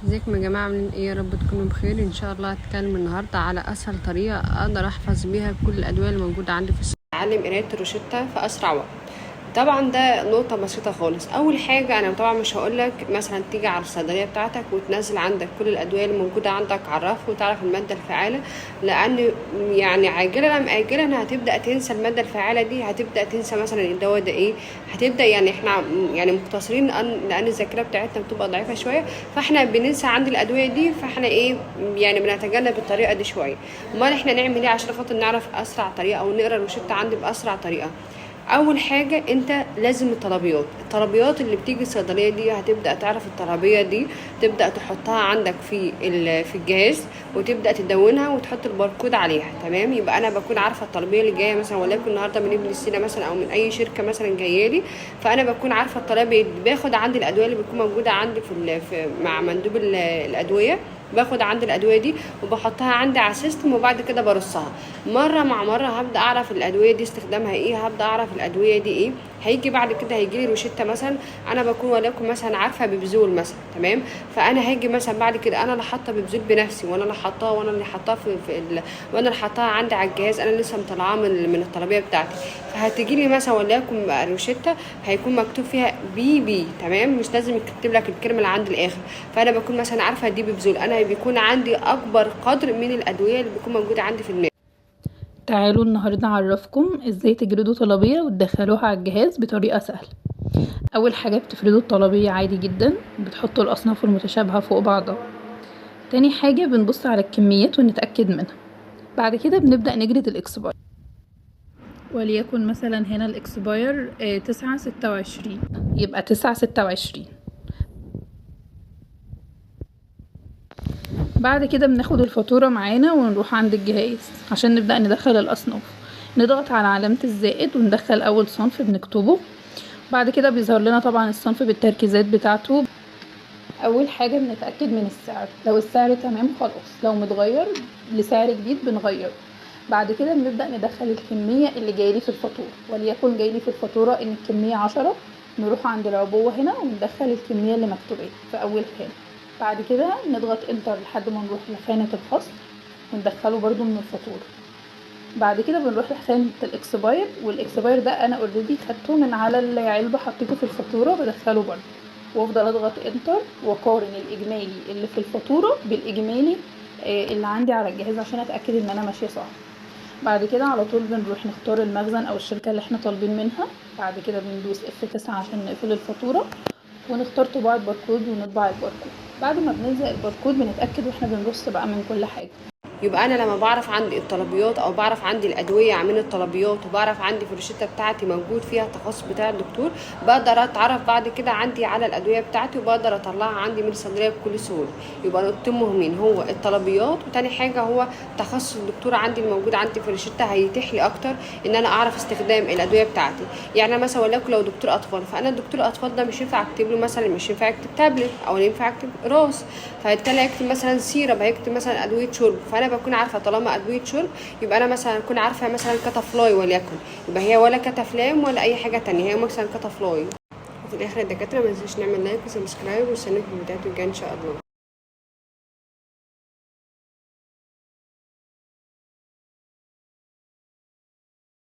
ازيكم يا جماعه؟ عاملين ايه؟ يا رب تكونوا بخير. ان شاء الله هتكلم النهارده على اسهل طريقه اقدر احفظ بيها كل الادويه اللي موجوده عندي في السوق، اعلم قرايه الروشته في اسرع وقت. طبعا ده نقطه بسيطه خالص. اول حاجه انا طبعا مش هقولك مثلا تيجي على الصيدليه بتاعتك وتنزل عندك كل الادويه اللي موجوده عندك على الرف وتعرف الماده الفعاله، لان يعني عاجلا ام اجلا هتبدا تنسى الماده الفعاله دي، هتبدا تنسى مثلا الدواء ده ايه، هتبدا يعني احنا يعني مقتصرين لان الذاكره بتاعتنا بتبقى ضعيفه شويه، فاحنا بننسى عند الادويه دي، فاحنا ايه يعني بنتجنب الطريقه دي شويه. امال احنا نعمل ايه عشان خاطر نعرف اسرع طريقه او نقرا الروشته عندي باسرع طريقه؟ اول حاجه انت لازم الطلبيات اللي بتيجي الصيدليه دي، هتبدا تعرف الطلبيه دي، تبدا تحطها عندك في الجهاز وتبدا تدونها وتحط الباركود عليها. تمام، يبقى انا بكون عارفه الطلبيه اللي جايه مثلا، ولكن النهارده من ابن السينا مثلا او من اي شركه مثلا جايه لي، فانا بكون عارفه الطلبيه دي. باخد عندي الادويه اللي بتكون موجوده عندي مع مندوب الادويه، باخد عندي الادويه دي وبحطها عندي على السيستم، وبعد كده برصها مره مع مره. هبدا اعرف الادويه دي استخدامها ايه، هبدا اعرف الادويه دي ايه. هيجي بعد كده هيجي لي روشته مثلا، انا بكون ولكن مثلا عارفه ببذول مثلا. تمام، فانا هاجي مثلا بعد كده انا اللي حاطه ببذول بنفسي، وانا اللي حاطاها، وانا اللي حاطاها وانا اللي حاطاها عندي على الجهاز، انا لسه مطلعاها من الطلبيه بتاعتي. فهتجي لي مثلا وليكن روشته هيكون مكتوب فيها بي. تمام، مش لازم يكتب لك الكلمه اللي عند الاخر. فانا بكون مثلا عارفه دي ببذول، انا بيكون عندي اكبر قدر من الادويه اللي بيكون موجوده عندي في النت. تعالوا النهاردة أعرفكم ازاي تجردوا طلبية وتدخلوها على الجهاز بطريقة سهلة. أول حاجة بتفردوا الطلبية عادي جدا، بتحطوا الأصناف المتشابهة فوق بعضها. تاني حاجة بنبص على الكميات ونتأكد منها. بعد كده بنبدأ نجرد الإكسباير، وليكن مثلا هنا الإكسباير 9/26، يبقى 9/26. بعد كده بناخد الفاتورة معانا ونروح عند الجهاز عشان نبدأ ندخل الأصناف. نضغط على علامة الزائد وندخل أول صنف بنكتبه. بعد كده بيظهر لنا طبعا الصنف بالتركيزات بتاعته. أول حاجة بنتأكد من السعر، لو السعر تمام خلاص، لو متغير لسعر جديد بنغيره. بعد كده بنبدأ ندخل الكمية اللي جايلي في الفاتورة، وليكن جايلي في الفاتورة إن الكمية 10. نروح عند العبوة هنا وندخل الكمية اللي مكتوبة في أول خانة. بعد كده نضغط انتر لحد ما نروح لخانة الخصم وندخله برضو من الفاتورة. بعد كده بنروح لخانة الاكسباير، والاكسباير ده انا اوريدي خدته من على العلبة حطيته في الفاتورة، بدخله برضو وافضل اضغط انتر واقارن الاجمالي اللي في الفاتورة بالاجمالي اللي عندي على الجهاز عشان اتأكد ان انا ماشية صح. بعد كده على طول بنروح نختار المخزن او الشركة اللي احنا طالبين منها. بعد كده بندوس F9 عشان نقفل الفاتورة ونختار طباعة باركود ونطبع الباركود. بعد ما بنلزق الباركود بنتأكد واحنا بنرص بقى من كل حاجة. يبقى انا لما بعرف عندي الطلبيات او بعرف عندي الادويه من الطلبيات، وبعرف عندي في الروشته بتاعتي موجود فيها التخصص بتاع الدكتور، بقدر اتعرف بعد كده عندي على الادويه بتاعتي وبقدر اطلعها عندي من الصيدليه بكل سهوله. يبقى نقطتين مهمين، هو الطلبيات، وتاني حاجه هو تخصص الدكتور عندي الموجود عندي في الروشته، هيتيح لي اكتر ان انا اعرف استخدام الادويه بتاعتي. يعني مثلا ولكن لو دكتور اطفال، فانا الدكتور الاطفال ده مش ينفع اكتب له مثلا، مش ينفع اكتب تابلت او ينفع اكتب راس، فبالتالي هيكتب مثلا سيرب، هيكتب مثلا ادويه شرب. فانا بكون عارفه طالما ادويه شرب يبقى انا مثلا اكون عارفه مثلا كتافلاي، وليكن يبقى هي ولا كتافلام ولا اي حاجه تانية، هي مثلا كتافلاي. وفي الاخر الدكاتره ما ننساش نعمل لايك وسبسكرايب، واستنوكم في الفيديوهات الجايه ان شاء الله.